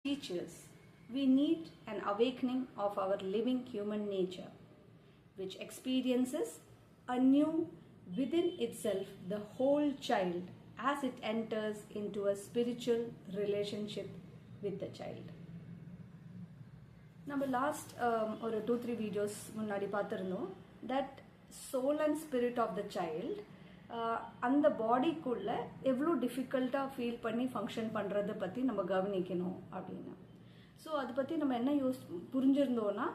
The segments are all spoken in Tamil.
teachers, we need an awakening of our living human nature, which experiences anew within itself the whole child as it enters into a spiritual relationship with the child. நம்ம லாஸ்ட் ஒரு 2-3 வீடியோஸ் முன்னாடி பார்த்துருந்தோம் that soul and spirit of the child அந்த பாடிக்குள்ள எவ்வளோ டிஃபிகல்ட்டாக ஃபீல் பண்ணி ஃபங்க்ஷன் பண்ணுறதை பற்றி நம்ம கவனிக்கணும் அப்படின்னு. ஸோ அதை பற்றி நம்ம என்ன புரிஞ்சிருந்தோன்னா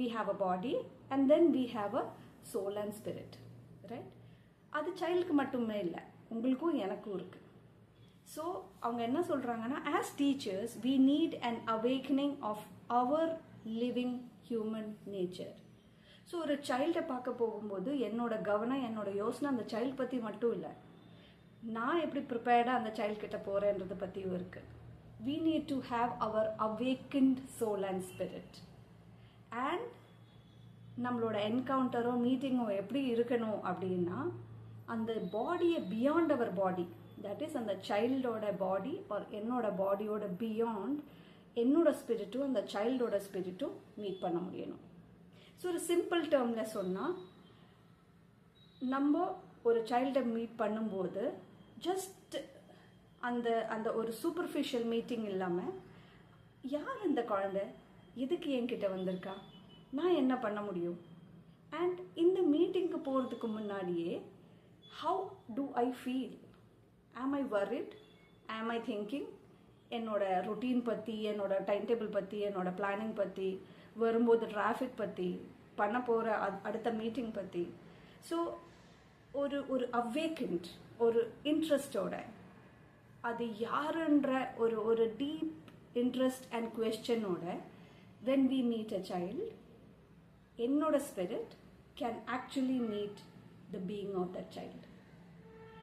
we have a body and then we have a soul and spirit, right? அது சைல்டுக்கு மட்டுமே இல்லை, உங்களுக்கும் எனக்கும் இருக்குது. ஸோ அவங்க என்ன சொல்கிறாங்கன்னா, as teachers we need an awakening of our living human nature. So ஒரு சைல்டை பார்க்க போகும்போது என்னோட கவனம், என்னோட யோசனை அந்த சைல்டு பற்றி மட்டும் இல்லை, நான் எப்படி ப்ரிப்பேர்டாக அந்த சைல்டு கிட்ட போகிறேன்றதை பற்றியும் இருக்குது. we need to have our awakened soul and spirit. and நம்மளோட என்கவுண்டரோ மீட்டிங்கோ எப்படி இருக்கணும் அப்படின்னா, அந்த பாடியை beyond our body, that is அந்த சைல்டோட பாடி ஆர் என்னோட பாடியோட பியாண்ட் என்னோட ஸ்பிரிட்டும் அந்த சைல்டோட ஸ்பிரிட்டும் மீட் பண்ண முடியணும். ஸோ ஒரு சிம்பிள் டேர்மில் சொன்னால், நம்ம ஒரு சைல்டை மீட் பண்ணும்போது ஜஸ்ட் அந்த அந்த ஒரு சூப்பர்ஃபிஷியல் மீட்டிங் இல்லாமல், யார் இந்த குழந்தை, எதுக்கு என்கிட்ட வந்திருக்கா, நான் என்ன பண்ண முடியும், அண்ட் இந்த மீட்டிங்க்கு போகிறதுக்கு முன்னாடியே ஹவு டு ஐ ஃபீல், ஆம் ஐ வரிட், ஆம் ஐ திங்கிங், என்னோட ரொட்டீன் பற்றி, என்னோட டைம் டேபிள் பற்றி, என்னோட பிளானிங் பற்றி, வரும்போது டிராஃபிக் பற்றி, பண்ண போகிற அடுத்த மீட்டிங் பற்றி. ஸோ ஒரு ஒரு அவேக்கண்ட் ஒரு இன்ட்ரெஸ்டோட, அது யாருன்ற ஒரு ஒரு டீப் இன்ட்ரெஸ்ட் அண்ட் குவெஸ்டனோட when we meet a child, என்னோட spirit can actually meet the being of that child.